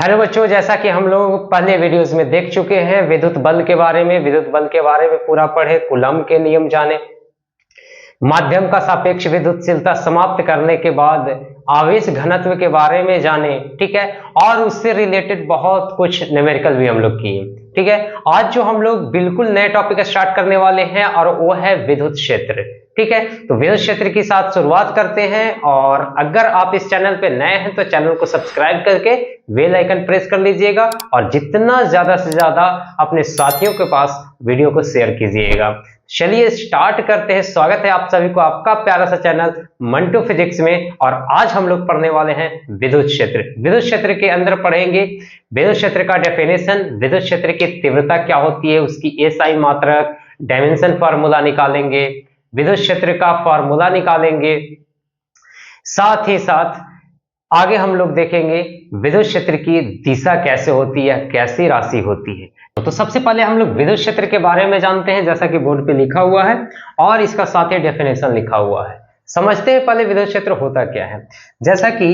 Hello बच्चों, जैसा कि हम लोग पहले वीडियोस में देख चुके हैं विद्युत बल के बारे में, पूरा पढ़े, कूलम के नियम जाने, माध्यम का सापेक्ष विद्युतशीलता समाप्त करने के बाद आवेश घनत्व के बारे में जाने, ठीक है। और उससे रिलेटेड बहुत कुछ न्यूमेरिकल भी हम लोग किए, ठीक है। आज जो हम लोग बिल्कुल नए टॉपिक स्टार्ट करने वाले हैं और वो है विद्युत क्षेत्र, ठीक है। तो विद्युत क्षेत्र के साथ शुरुआत करते हैं। और अगर आप इस चैनल पे नए हैं तो चैनल को सब्सक्राइब करके बेल आइकन प्रेस कर लीजिएगा और जितना ज्यादा से ज्यादा अपने साथियों के पास वीडियो को शेयर कीजिएगा। चलिए स्टार्ट करते हैं। स्वागत है आप सभी को आपका प्यारा सा चैनल मंटू फिजिक्स में। और आज हम लोग पढ़ने वाले हैं विद्युत क्षेत्र। विद्युत क्षेत्र के अंदर पढ़ेंगे विद्युत क्षेत्र का डेफिनेशन, विद्युत क्षेत्र की तीव्रता क्या होती है, उसकी एसआई मात्रक, डायमेंशन फार्मूला निकालेंगे, विद्युत क्षेत्र का फार्मूला निकालेंगे। साथ ही साथ आगे हम लोग देखेंगे विद्युत क्षेत्र की दिशा कैसे होती है, कैसी राशि होती है। तो सबसे पहले हम लोग विद्युत क्षेत्र के बारे में जानते हैं, जैसा कि बोर्ड पे लिखा हुआ है और इसका साथ ही डेफिनेशन लिखा हुआ है। समझते हैं पहले विद्युत क्षेत्र होता क्या है। जैसा कि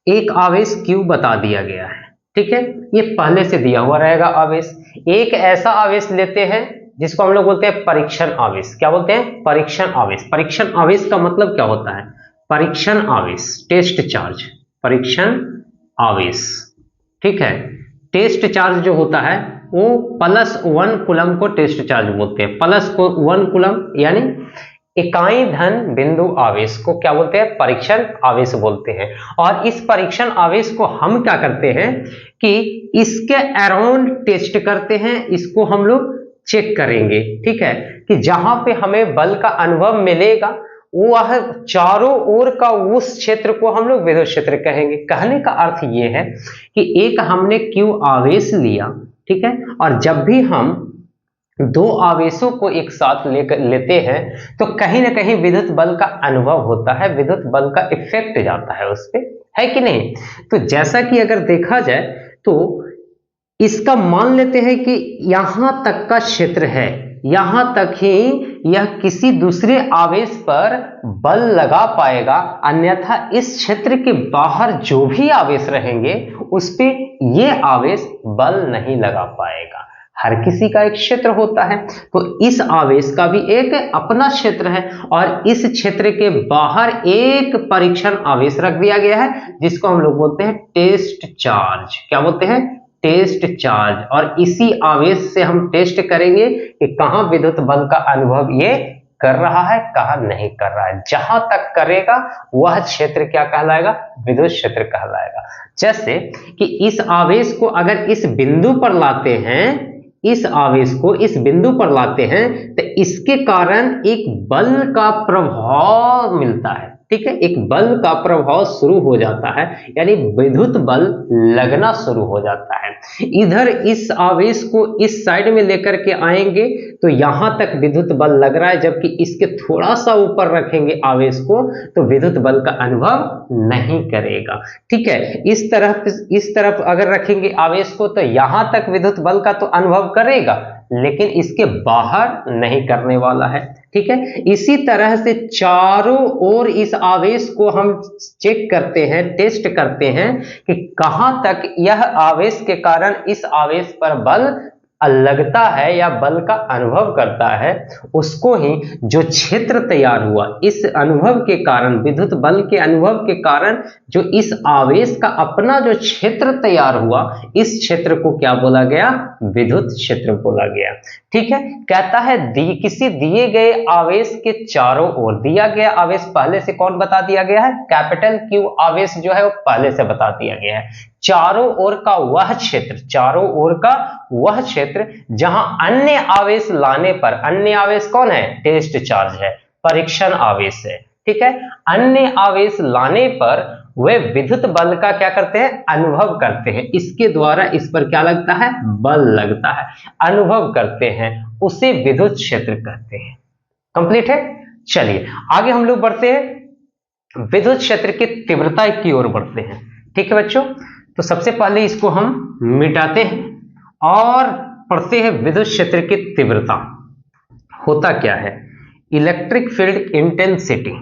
एक आवेश Q बता दिया गया है, ठीक है, ये पहले से दिया हुआ रहेगा आवेश। एक ऐसा आवेश लेते हैं जिसको हम लोग बोलते हैं परीक्षण आवेश। क्या बोलते हैं? परीक्षण आवेश। परीक्षण आवेश का मतलब क्या होता है? परीक्षण आवेश, टेस्ट चार्ज, परीक्षण आवेश, ठीक है। टेस्ट चार्ज जो होता है वो +1 कूलम को टेस्ट चार्ज बोलते हैं। +1 कूलम यानी इकाई धन बिंदु आवेश को क्या बोलते हैं? परीक्षण आवेश बोलते हैं। और इस परीक्षण आवेश को हम क्या करते हैं कि इसके अराउंड टेस्ट करते हैं, इसको हम लोग चेक करेंगे, ठीक है, कि जहां पे हमें बल का अनुभव मिलेगा वह चारों ओर का उस क्षेत्र को हम लोग विद्युत क्षेत्र कहेंगे। कहने का अर्थ ये है कि एक हमने Q आवेश लिया, ठीक है, और जब भी हम दो आवेशों को एक साथ लेते हैं तो कहीं ना कहीं विद्युत बल का अनुभव होता है, विद्युत बल का इफेक्ट जाता है उस पर, है कि नहीं। तो जैसा कि अगर देखा जाए तो इसका मान लेते हैं कि यहां तक का क्षेत्र है, यहां तक ही यह किसी दूसरे आवेश पर बल लगा पाएगा, अन्यथा इस क्षेत्र के बाहर जो भी आवेश रहेंगे उस पे ये आवेश बल नहीं लगा पाएगा। हर किसी का एक क्षेत्र होता है, तो इस आवेश का भी एक अपना क्षेत्र है और इस क्षेत्र के बाहर एक परीक्षण आवेश रख दिया गया है जिसको हम लोग बोलते हैं टेस्ट चार्ज। क्या बोलते हैं? Test charge. और इसी आवेश से हम टेस्ट करेंगे कि कहां विद्युत बल का अनुभव ये कर रहा है, कहां नहीं कर रहा है। जहां तक करेगा वह क्षेत्र क्या कहलाएगा? विद्युत क्षेत्र कहलाएगा। जैसे कि इस आवेश को अगर इस बिंदु पर लाते हैं, इस आवेश को इस बिंदु पर लाते हैं तो इसके कारण एक बल का प्रभाव मिलता है, ठीक है, एक बल का प्रभाव शुरू हो जाता है, यानी विद्युत बल लगना शुरू हो जाता है। इधर इस आवेश को इस साइड में लेकर के आएंगे तो यहां तक विद्युत बल लग रहा है, जबकि इसके थोड़ा सा ऊपर रखेंगे आवेश को तो विद्युत बल का अनुभव नहीं करेगा, ठीक है। इस तरफ अगर रखेंगे आवेश को तो यहां तक विद्युत बल का तो अनुभव करेगा लेकिन इसके बाहर नहीं करने वाला है, ठीक है। इसी तरह से चारों ओर इस आवेश को हम चेक करते हैं, टेस्ट करते हैं कि कहां तक यह आवेश के कारण इस आवेश पर बल लगता है या बल का अनुभव करता है। उसको ही जो क्षेत्र तैयार हुआ इस अनुभव के कारण, विद्युत बल के अनुभव के कारण जो इस आवेश का अपना जो क्षेत्र तैयार हुआ, इस क्षेत्र को क्या बोला गया? विद्युत क्षेत्र बोला गया, ठीक है। कहता है किसी दिए गए आवेश के चारों ओर, दिया गया आवेश पहले से कौन बता दिया गया है? कैपिटल Q आवेश जो है वो पहले से बता दिया गया है। चारों ओर का वह क्षेत्र, चारों ओर का वह क्षेत्र जहां अन्य आवेश लाने पर, अन्य आवेश कौन है? टेस्ट चार्ज है, परीक्षण आवेश है, ठीक है। अन्य आवेश लाने पर वे विद्युत बल का क्या करते हैं? अनुभव करते हैं। इसके द्वारा इस पर क्या लगता है? बल लगता है, अनुभव करते हैं, उसे विद्युत क्षेत्र कहते हैं। कंप्लीट है। चलिए आगे हम लोग बढ़ते हैं, विद्युत क्षेत्र की तीव्रता की ओर बढ़ते हैं, ठीक है बच्चों। तो सबसे पहले इसको हम मिटाते हैं और पढ़ते हैं विद्युत क्षेत्र की तीव्रता होता क्या है। इलेक्ट्रिक फील्ड इंटेंसिटी,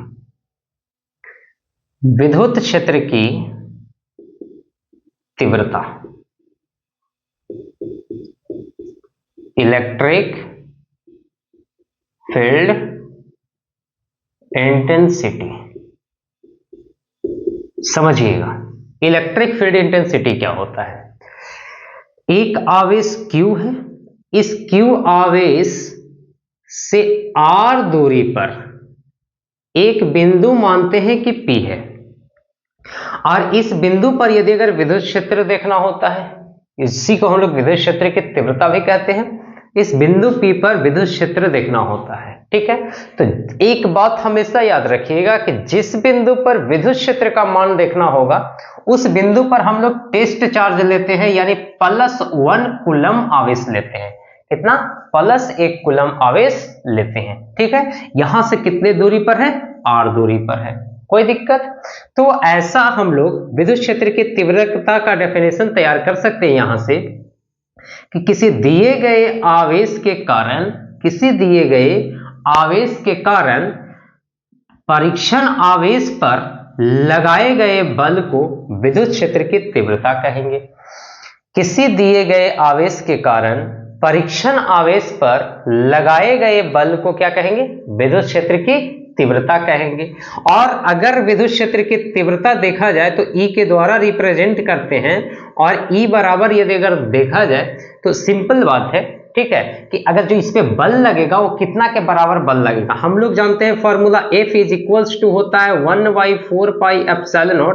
विद्युत क्षेत्र की तीव्रता, इलेक्ट्रिक फील्ड इंटेंसिटी। समझिएगा इलेक्ट्रिक फील्ड इंटेंसिटी क्या होता है। एक आवेश Q है, इस Q आवेश से R दूरी पर एक बिंदु मानते हैं कि P है, और इस बिंदु पर यदि अगर विद्युत क्षेत्र देखना होता है, इसी को हम लोग विद्युत क्षेत्र की तीव्रता भी कहते हैं, इस बिंदु P पर विद्युत क्षेत्र देखना होता है। ठीक है, तो एक बात हमेशा याद रखिएगा कि जिस बिंदु पर विद्युत क्षेत्र का मान देखना होगा उस बिंदु पर हम लोग टेस्ट चार्ज लेते हैं, यानी +1 कूलम आवेश लेते हैं। कितना? +1 कूलम आवेश लेते हैं। ठीक है, यहां से कितने दूरी पर है? R दूरी पर है। कोई दिक्कत? तो ऐसा हम लोग विद्युत क्षेत्र की तीव्रता का डेफिनेशन तैयार कर सकते हैं यहां से कि किसी दिए गए आवेश के कारण, किसी दिए गए आवेश के कारण परीक्षण आवेश पर लगाए गए बल को विद्युत क्षेत्र की तीव्रता कहेंगे। किसी दिए गए आवेश के कारण परीक्षण आवेश पर लगाए गए बल को क्या कहेंगे? विद्युत क्षेत्र की तीव्रता कहेंगे। और अगर विद्युत क्षेत्र की तीव्रता देखा जाए तो E के द्वारा रिप्रेजेंट करते हैं, और E बराबर यदि अगर देखा जाए तो सिंपल बात है, ठीक है, कि अगर जो इस पे बल लगेगा वो कितना के बराबर बल लगेगा। हम लोग जानते हैं formula F is equals to होता है 1/4πε0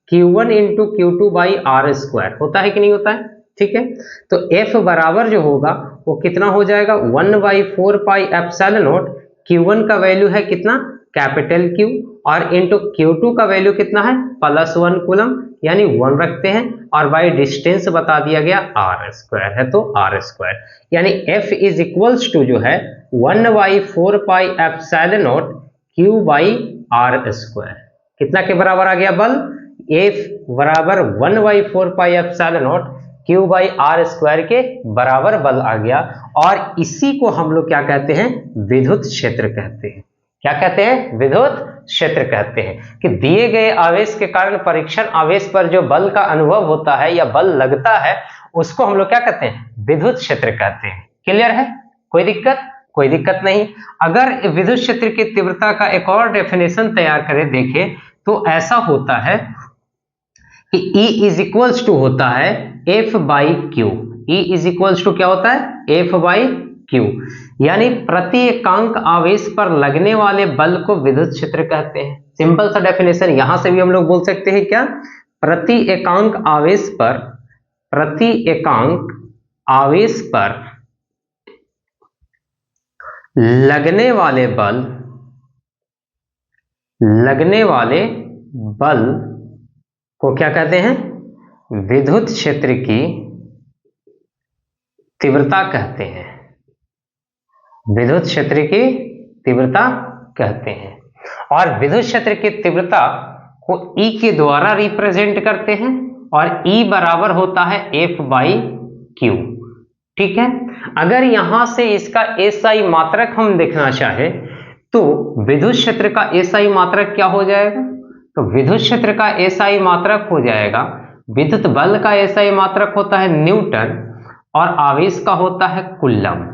Q1 × Q2/r²। होता है कि नहीं होता है? ठीक है, तो F बराबर जो होगा वो कितना हो जाएगा? 1/4πε0 Q1 का वैल्यू है कितना? कैपिटल Q, और इंटू Q2 का वैल्यू कितना है? +1 कूलम, यानी 1 रखते हैं, और बाई डिस्टेंस बता दिया गया r² है, तो r², यानी F इज इक्वल्स टू जो है 1/4πε0 Q/r²। कितना के बराबर आ गया बल? F बराबर 1/4πε0 Q/r² के बराबर बल आ गया। और इसी को हम लोग क्या कहते हैं? विद्युत क्षेत्र कहते हैं। क्या कहते हैं? विद्युत क्षेत्र कहते हैं कि दिए गए आवेश के कारण परीक्षण आवेश पर जो बल का अनुभव होता है या बल लगता है उसको हम लोग क्या कहते हैं? विद्युत क्षेत्र कहते हैं। क्लियर है? कोई दिक्कत? कोई दिक्कत नहीं। अगर विद्युत क्षेत्र की तीव्रता का एक और डेफिनेशन तैयार करें, देखें तो ऐसा होता है कि E इज इक्वल्स टू होता है F/Q। E is equals to क्या होता है? F/Q, यानी प्रति एकांक आवेश पर लगने वाले बल को विद्युत क्षेत्र कहते हैं। सिंपल सा डेफिनेशन, यहां से भी हम लोग बोल सकते हैं क्या? प्रति एकांक आवेश पर, प्रति एकांक आवेश पर लगने वाले बल, लगने वाले बल को क्या कहते हैं? विद्युत क्षेत्र की तीव्रता कहते हैं। विद्युत क्षेत्र की तीव्रता कहते हैं। और विद्युत क्षेत्र की तीव्रता को E के द्वारा रिप्रेजेंट करते हैं, और E बराबर होता है F/Q। ठीक है, अगर यहां से इसका SI मात्रक हम देखना चाहे तो विद्युत क्षेत्र का SI मात्रक क्या हो जाएगा? तो विद्युत क्षेत्र का SI मात्रक हो जाएगा, विद्युत बल का SI मात्रक होता है न्यूटन, और आवेश का होता है कूलम।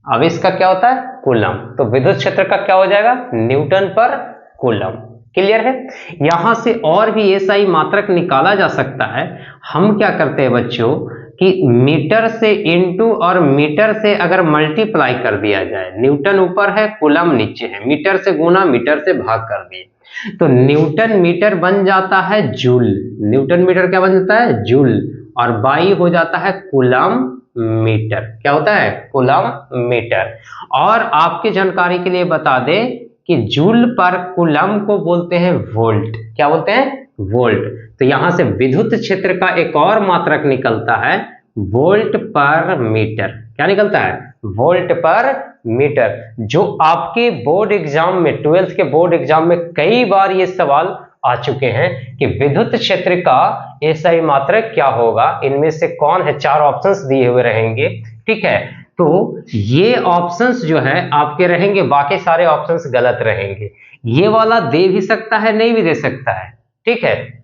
आवेश का क्या होता है? कूलम। तो विद्युत क्षेत्र का क्या हो जाएगा? न्यूटन पर कूलम। क्लियर है? यहां से और भी SI मात्रक निकाला जा सकता है। हम क्या करते हैं बच्चों कि मीटर से इनटू और मीटर से अगर मल्टीप्लाई कर दिया जाए, न्यूटन ऊपर है कूलम नीचे है, मीटर से गुना मीटर से भाग कर दिए तो मीटर बन जाता है जूल। न्यूटन मीटर क्या बन जाता है? जूल, और बाई हो जाता है कूलम मीटर। क्या होता है? Coulomb metre. और आपकी जानकारी के लिए बता दें कि जूल पर कूलम को बोलते हैं वोल्ट। क्या बोलते हैं? वोल्ट। तो यहां से विद्युत क्षेत्र का एक और मात्रक निकलता है वोल्ट पर मीटर। क्या निकलता है? वोल्ट पर मीटर। जो आपके बोर्ड एग्जाम में, 12th के बोर्ड एग्जाम में कई बार ये सवाल आ चुके हैं कि विद्युत क्षेत्र का SI मात्रक क्या होगा, इनमें से कौन है? 4 ऑप्शंस दिए हुए रहेंगे। ठीक है, तो ये ऑप्शंस जो है आपके रहेंगे, बाकी सारे ऑप्शंस गलत रहेंगे। ये वाला दे भी सकता है, नहीं भी दे सकता है। ठीक है,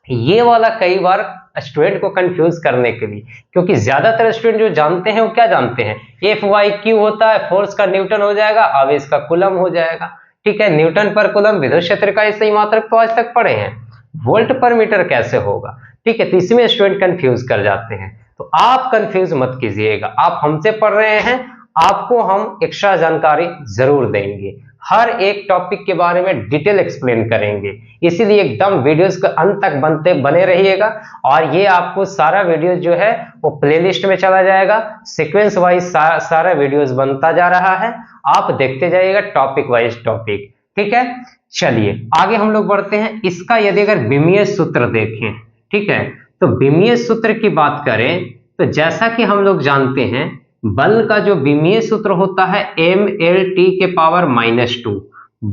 ये वाला कई बार स्टूडेंट को कंफ्यूज करने के लिए, क्योंकि ज्यादातर स्टूडेंट जो जानते हैं वो क्या जानते हैं, F/Q होता है, फोर्स का न्यूटन हो जाएगा, आवेश का कूलम हो जाएगा। ठीक है, न्यूटन पर कूलम विद्युत क्षेत्र का सही मात्रक तो आज तक पढ़े हैं, वोल्ट पर मीटर कैसे होगा। ठीक है, तो इसमें स्टूडेंट कंफ्यूज कर जाते हैं। तो आप कंफ्यूज मत कीजिएगा, आप हमसे पढ़ रहे हैं, आपको हम एक्स्ट्रा जानकारी जरूर देंगे, हर एक टॉपिक के बारे में डिटेल एक्सप्लेन करेंगे, इसीलिए एकदम वीडियोस के अंत तक बने रहिएगा। और ये आपको सारा वीडियोस जो है वो प्लेलिस्ट में चला जाएगा, सीक्वेंस वाइज सारा वीडियोस बनता जा रहा है, आप देखते जाइएगा टॉपिक वाइज टॉपिक। ठीक है, चलिए आगे हम लोग बढ़ते हैं। इसका यदि अगर विमीय सूत्र देखें, ठीक है, तो विमीय सूत्र की बात करें तो जैसा कि हम लोग जानते हैं बल का जो विमीय सूत्र होता है mLT के पावर -2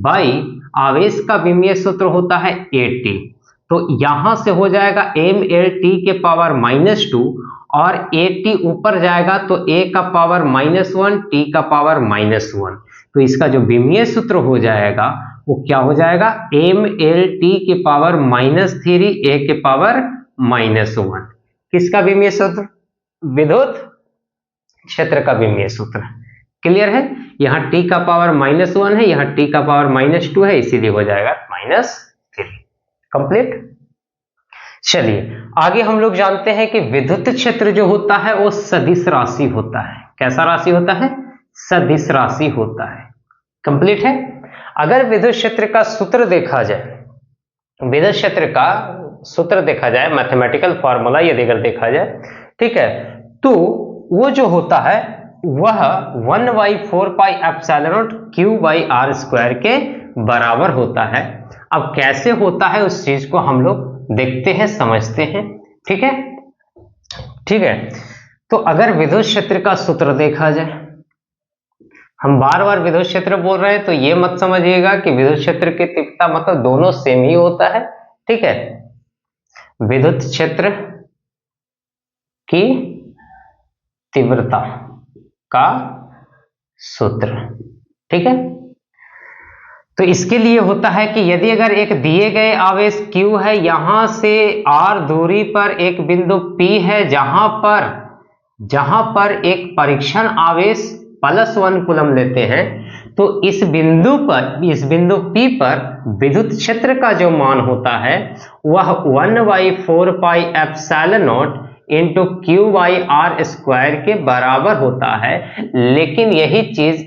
बाई आवेश का विमीय सूत्र होता है AT। तो यहां से हो जाएगा mLT के पावर -2 और AT ऊपर जाएगा तो A का पावर -1 T का पावर -1। तो इसका जो विमीय सूत्र हो जाएगा वो क्या हो जाएगा, mLT के पावर -3 A के पावर -1। किसका विमीय सूत्र, विद्युत क्षेत्र का विमीय सूत्र। क्लियर है, यहां T का पावर -1 है, यहां T का पावर -2 है, इसीलिए हो जाएगा -3। कंप्लीट। चलिए आगे हम लोग जानते हैं कि विद्युत क्षेत्र जो होता है वो सदिश राशि होता है। कैसा राशि होता है, सदिश राशि होता है। कंप्लीट है। अगर विद्युत क्षेत्र का सूत्र देखा जाए, विद्युत क्षेत्र का सूत्र देखा जाए, मैथमेटिकल फॉर्मूला यदि अगर देखा जाए, ठीक है, तो वो जो होता है वह 1/4πε0 Q/r² के बराबर होता है। अब कैसे होता है उस चीज को हम लोग देखते हैं, समझते हैं। ठीक है, ठीक है। तो अगर विद्युत क्षेत्र का सूत्र देखा जाए, हम बार बार विद्युत क्षेत्र बोल रहे हैं तो ये मत समझिएगा कि विद्युत क्षेत्र की तीव्रता मतलब दोनों सेम ही होता है। ठीक है, विद्युत क्षेत्र की तीव्रता का सूत्र। ठीक है, तो इसके लिए होता है कि यदि अगर एक दिए गए आवेश Q है, यहां से R दूरी पर एक बिंदु P है जहां पर एक परीक्षण आवेश +1 कूलम लेते हैं, तो इस बिंदु P पर विद्युत क्षेत्र का जो मान होता है वह 1/4πε0 Q/r² के बराबर होता है। लेकिन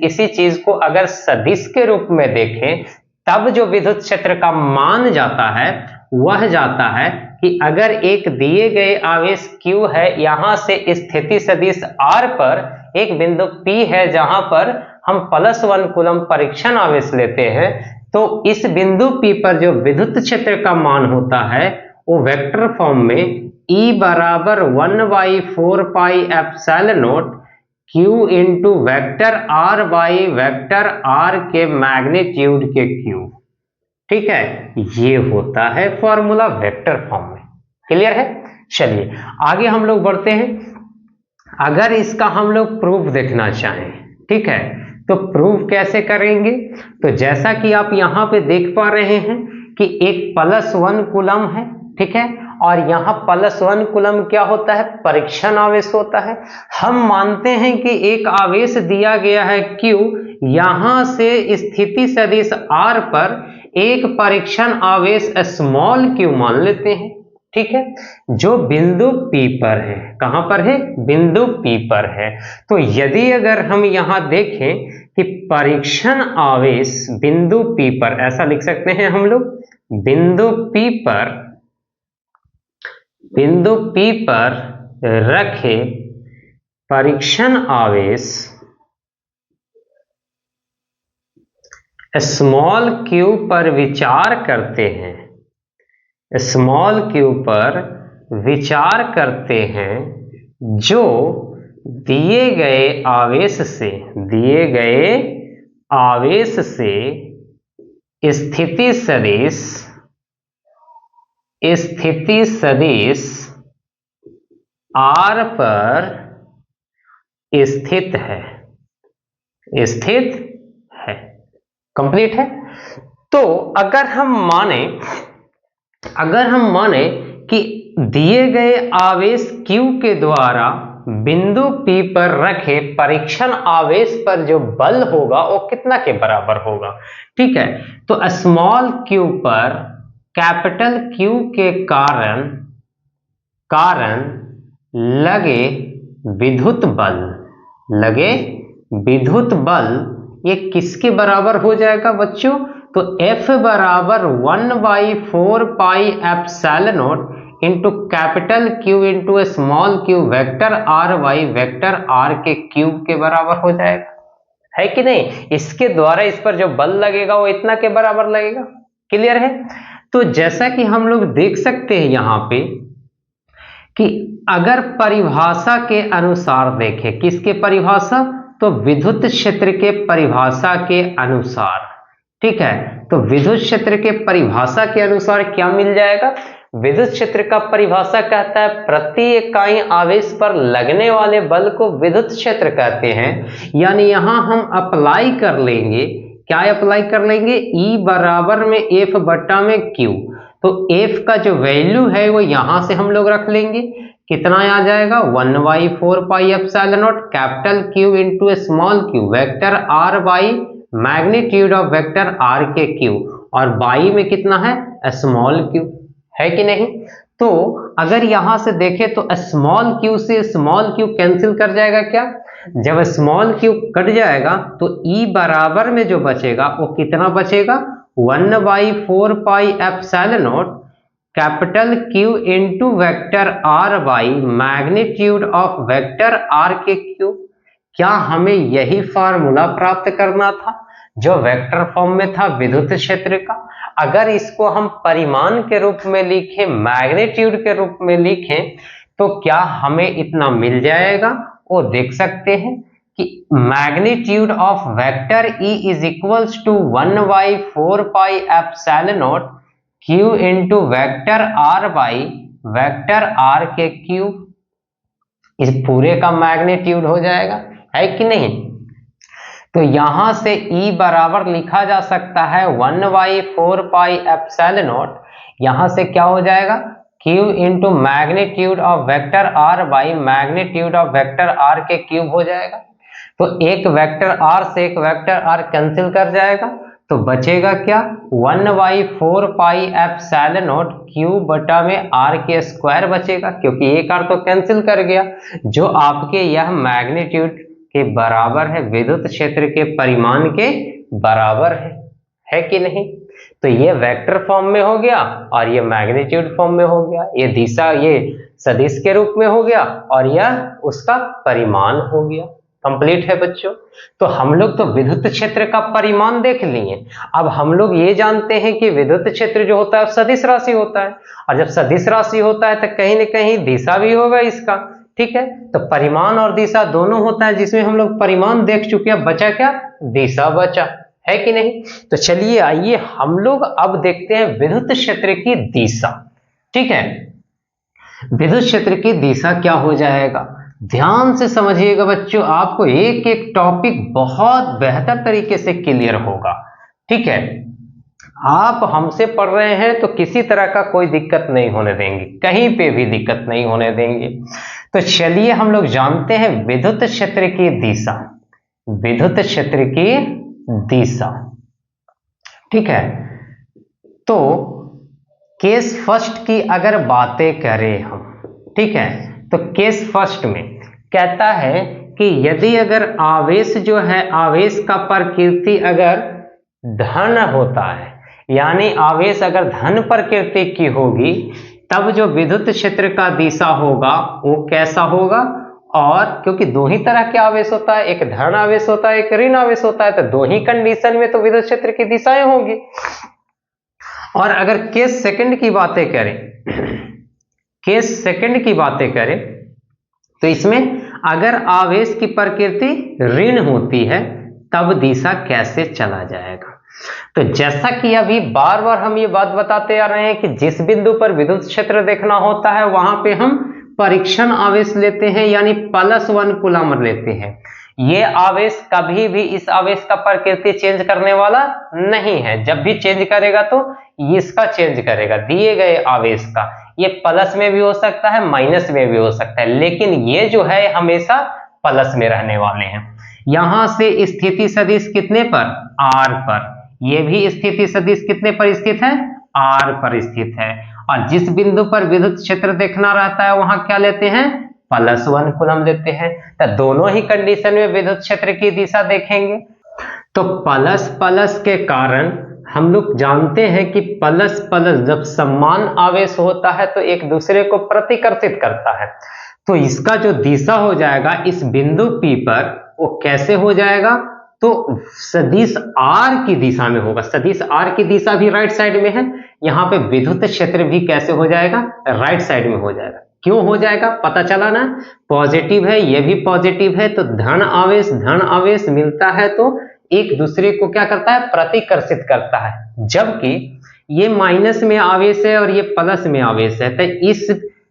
इसी चीज को अगर सदिश के रूप में देखें तब जो विद्युत क्षेत्र का मान जाता है वह जाता है कि अगर एक दिए गए आवेश Q है, यहां से स्थिति सदिश R पर एक बिंदु P है जहां पर हम +1 कूलम परीक्षण आवेश लेते हैं, तो इस बिंदु P पर जो विद्युत क्षेत्र का मान होता है वो वेक्टर फॉर्म में E बराबर 1/4πε0 Q into vector R by vector R के मैग्नीट्यूड के क्यूब। ठीक है, ये होता है फॉर्मूला वेक्टर फॉर्म में। क्लियर है। चलिए आगे हम लोग बढ़ते हैं। अगर इसका हम लोग प्रूफ देखना चाहें, ठीक है, तो प्रूफ कैसे करेंगे, तो जैसा कि आप यहां पे देख पा रहे हैं कि एक +1 कूलम है, ठीक है, और यहां +1 कूलम क्या होता है, परीक्षण आवेश होता है। हम मानते हैं कि एक आवेश दिया गया है Q, यहां से स्थिति सदिश R पर एक परीक्षण आवेश q मान लेते हैं। ठीक है, जो बिंदु P पर है। कहां पर है, बिंदु P पर है। तो यदि अगर हम यहां देखें कि परीक्षण आवेश बिंदु P पर, ऐसा लिख सकते हैं हम लोग, बिंदु P पर रखे परीक्षण आवेश q पर विचार करते हैं, q पर विचार करते हैं, जो दिए गए आवेश से स्थिति सदिश R पर स्थित है। कंप्लीट है। तो अगर हम माने कि दिए गए आवेश Q के द्वारा बिंदु P पर रखे परीक्षण आवेश पर जो बल होगा वो कितना के बराबर होगा। ठीक है, तो स्मॉल q पर कैपिटल Q के कारण लगे विद्युत बल ये किसके बराबर हो जाएगा बच्चों? तो F बराबर 1/4 pi epsilon not into capital Q into small q vector R by vector R के क्यूब के बराबर हो जाएगा, है कि नहीं। इसके द्वारा इस पर जो बल लगेगा वो इतना के बराबर लगेगा। क्लियर है। तो जैसा कि हम लोग देख सकते हैं यहां पे कि अगर परिभाषा के अनुसार देखें, किसके परिभाषा? तो विद्युत क्षेत्र के परिभाषा के अनुसार। ठीक है, तो विद्युत क्षेत्र के परिभाषा के अनुसार क्या मिल जाएगा? विद्युत क्षेत्र का परिभाषा कहता है प्रति इकाई आवेश पर लगने वाले बल को विद्युत क्षेत्र कहते हैं। यानी यहां हम अप्लाई कर लेंगे, क्या अप्लाई कर लेंगे? E बराबर में F बट्टा में Q। तो F का जो वैल्यू है वो यहां से हम लोग रख लेंगे, कितना आ जाएगा? 1/4 pi epsilon not capital Q into small q vector R by magnitude of vector R के Q, और बाई में कितना है? स्मॉल q, है कि नहीं। तो अगर यहां से देखें तो स्मॉल q से स्मॉल q कैंसिल कर जाएगा क्या? जब स्मॉल q कट जाएगा तो E बराबर में जो बचेगा वो कितना बचेगा? 1/4 pi epsilon not capital Q into vector R by magnitude of vector R के Q। क्या हमें यही फार्मूला प्राप्त करना था जो वेक्टर फॉर्म में था विद्युत क्षेत्र का? अगर इसको हम परिमाण के रूप में लिखें, मैग्नीट्यूड के रूप में लिखें, तो क्या हमें इतना मिल जाएगा? वो देख सकते हैं कि magnitude of vector E is equals to 1/4 pi epsilon naught Q into vector R by vector R के क्यूब। इस पूरे का मैग्नीट्यूड हो जाएगा, है कि नहीं। तो यहां से E बराबर लिखा जा सकता है 1/4 पाई एप्सिलॉन नॉट, यहां से क्या हो जाएगा? Q into magnitude of vector R by magnitude of vector R के क्यूब हो जाएगा। तो एक वेक्टर R से एक वेक्टर R कैंसिल कर जाएगा, तो बचेगा क्या? 1/4 पाई एप्सिलॉन नॉट Q बटा में R के स्क्वायर बचेगा, क्योंकि एक R तो कैंसिल कर गया, जो आपके यह मैग्नीट्यूड के बराबर है, विद्युत क्षेत्र के परिमाण के बराबर है कि नहीं। तो ये वेक्टर फॉर्म में हो गया और ये मैग्नीट्यूड फॉर्म में हो गया, ये दिशा ये सदिश के रूप में हो गया और यह उसका परिमाण हो गया। कंप्लीट है बच्चों। तो हम लोग तो विद्युत क्षेत्र का परिमाण देख लिए, अब हम लोग ये जानते हैं कि विद्युत क्षेत्र जो होता है सदिश राशि होता है, और जब सदिश राशि होता है तो कहीं न कहीं दिशा भी होगा इसका। ठीक है, तो परिमाण और दिशा दोनों होता है, जिसमें हम लोग परिमाण देख चुके हैं, बचा क्या? दिशा बचा, है कि नहीं। तो चलिए आइए हम लोग अब देखते हैं विद्युत क्षेत्र की दिशा। ठीक है, विद्युत क्षेत्र की दिशा क्या हो जाएगा? ध्यान से समझिएगा बच्चों, आपको एक एक टॉपिक बहुत बेहतर तरीके से क्लियर होगा। ठीक है, आप हमसे पढ़ रहे हैं तो किसी तरह का कोई दिक्कत नहीं होने देंगे, कहीं पे भी दिक्कत नहीं होने देंगे। तो चलिए हम लोग जानते हैं विद्युत क्षेत्र की दिशा। विद्युत क्षेत्र की दिशा, ठीक है। तो केस फर्स्ट की अगर बातें करें हम, ठीक है, तो केस फर्स्ट में कहता है कि यदि अगर आवेश जो है, आवेश का प्रकृति अगर धन होता है, यानी आवेश अगर धन प्रकृति की होगी, तब जो विद्युत क्षेत्र का दिशा होगा वो कैसा होगा। और क्योंकि दो ही तरह के आवेश होता है, एक धन आवेश होता है, एक ऋण आवेश होता है, तो दो ही कंडीशन में तो विद्युत क्षेत्र की दिशाएं होंगी। और अगर केस सेकंड की बातें करें, केस सेकंड की बातें करें तो इसमें अगर आवेश की प्रकृति ऋण होती है तब दिशा कैसे चला जाएगा। तो जैसा कि अभी बार बार हम ये बात बताते आ रहे हैं कि जिस बिंदु पर विद्युत क्षेत्र देखना होता है वहां पे हम परीक्षण आवेश लेते हैं, यानी +1 कूलम लेते हैं। ये आवेश कभी भी इस आवेश का प्रकृति चेंज करने वाला नहीं है, जब भी चेंज करेगा तो इसका चेंज करेगा, दिए गए आवेश का। ये प्लस में भी हो सकता है, माइनस में भी हो सकता है, लेकिन ये जो है हमेशा प्लस में रहने वाले हैं। यहां से स्थिति सदिश कितने पर, आर पर, ये भी स्थिति सदिश कितने पर स्थित है, आर पर स्थित है। और जिस बिंदु पर विद्युत क्षेत्र देखना रहता है वहां क्या लेते हैं, +1 कूलम लेते हैं। तो दोनों ही कंडीशन में विद्युत क्षेत्र की दिशा देखेंगे। तो प्लस प्लस के कारण हम लोग जानते हैं कि प्लस प्लस जब समान आवेश होता है तो एक दूसरे को प्रतिकर्षित करता है। तो इसका जो दिशा हो जाएगा इस बिंदु P पर वो कैसे हो जाएगा, तो सदिश R की दिशा में होगा। सदिश R की दिशा भी राइट साइड में है, यहाँ पे विद्युत क्षेत्र भी कैसे हो जाएगा, राइट साइड में हो जाएगा। क्यों हो जाएगा पता चला ना, पॉजिटिव है, ये भी पॉजिटिव है, तो धन आवेश मिलता है तो एक दूसरे को क्या करता है, प्रतिकर्षित करता है। जबकि ये माइनस में आवेश है और ये प्लस में आवेश है, तो इस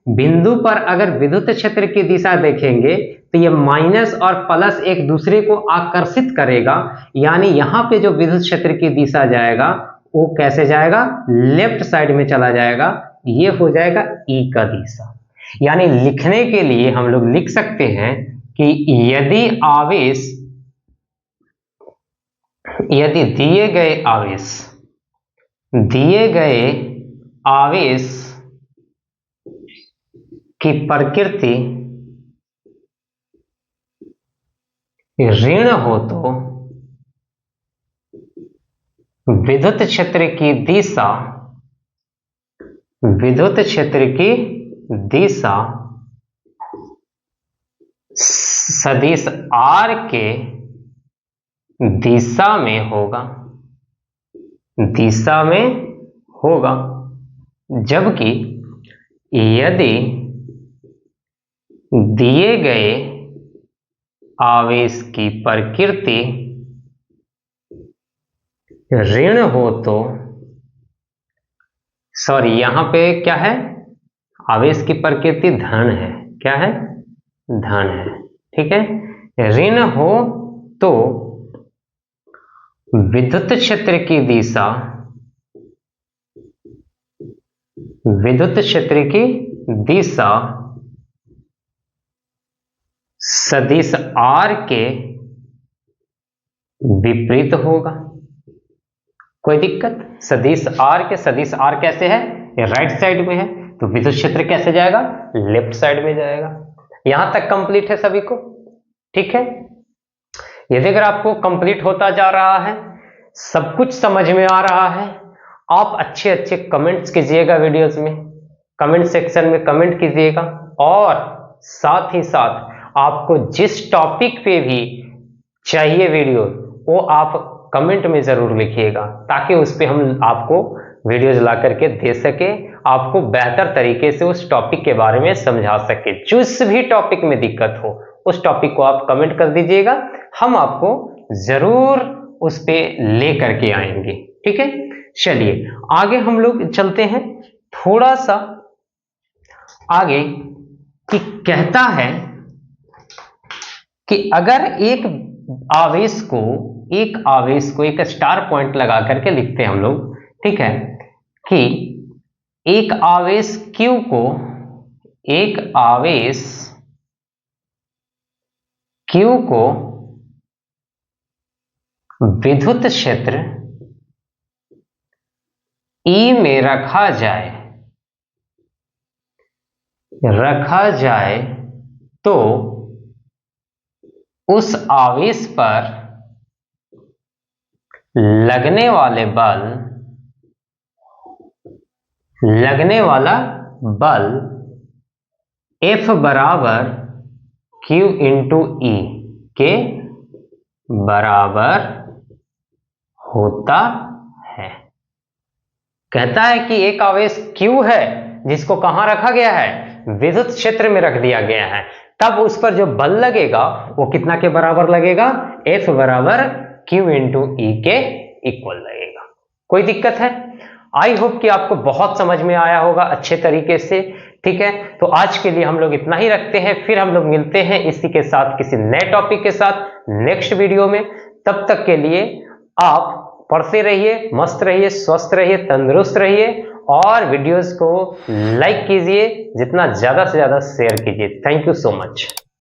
बिंदु पर अगर विद्युत क्षेत्र की दिशा देखेंगे तो ये माइनस और प्लस एक दूसरे को आकर्षित करेगा, यानी यहाँ पे जो विद्युत क्षेत्र की दिशा जाएगा वो कैसे जाएगा, लेफ्ट साइड में चला जाएगा। ये हो जाएगा E का दिशा। यानी लिखने के लिए हम लोग लिख सकते हैं कि यदि दिए गए आवेश की प्रकृति ऋण हो तो विद्युत क्षेत्र की दिशा सदिश R के दिशा में होगा। जबकि यदि दिए गए आवेश की प्रकृति ऋण हो तो, सॉरी यहां पे क्या है, आवेश की प्रकृति धन है, क्या है, धन है, ठीक है। ऋण हो तो विद्युत क्षेत्र की दिशा सदिश R के विपरीत होगा। कोई दिक्कत, सदिश R कैसे है, राइट साइड में है, तो विद्युत क्षेत्र कैसे जाएगा, लेफ्ट साइड में जाएगा। यहां तक कंप्लीट है सभी को, ठीक है। यदि अगर आपको कंप्लीट होता जा रहा है, सब कुछ समझ में आ रहा है, आप अच्छे अच्छे कमेंट्स कीजिएगा, वीडियोस में कमेंट सेक्शन में कमेंट कीजिएगा, और साथ ही साथ आपको जिस टॉपिक पे भी चाहिए वीडियो वो आप कमेंट में जरूर लिखिएगा, ताकि उस पे हम आपको वीडियोज ला करके दे सके, आपको बेहतर तरीके से उस टॉपिक के बारे में समझा सके। जिस भी टॉपिक में दिक्कत हो उस टॉपिक को आप कमेंट कर दीजिएगा, हम आपको जरूर उस पे ले करके आएंगे, ठीक है। चलिए आगे हम लोग चलते हैं, थोड़ा सा आगे, कि कहता है कि अगर एक आवेश को एक स्टार पॉइंट लगा करके लिखते हैं हम लोग, ठीक है, कि एक आवेश Q को विद्युत क्षेत्र E में रखा जाए तो उस आवेश पर लगने वाला बल F बराबर Q इंटू E के बराबर होता है। कहता है कि एक आवेश Q है जिसको कहां रखा गया है, विद्युत क्षेत्र में रख दिया गया है, तब उस पर जो बल लगेगा वो कितना के बराबर लगेगा, F बराबर Q इंटू E के इक्वल लगेगा। कोई दिक्कत है? आई होप कि आपको बहुत समझ में आया होगा अच्छे तरीके से, ठीक है। तो आज के लिए हम लोग इतना ही रखते हैं, फिर हम लोग मिलते हैं इसी के साथ किसी नए टॉपिक के साथ नेक्स्ट वीडियो में। तब तक के लिए आप पढ़ते रहिए, मस्त रहिए, स्वस्थ रहिए, तंदुरुस्त रहिए, और वीडियोस को लाइक कीजिए, जितना ज़्यादा से ज़्यादा शेयर कीजिए। Thank you so much.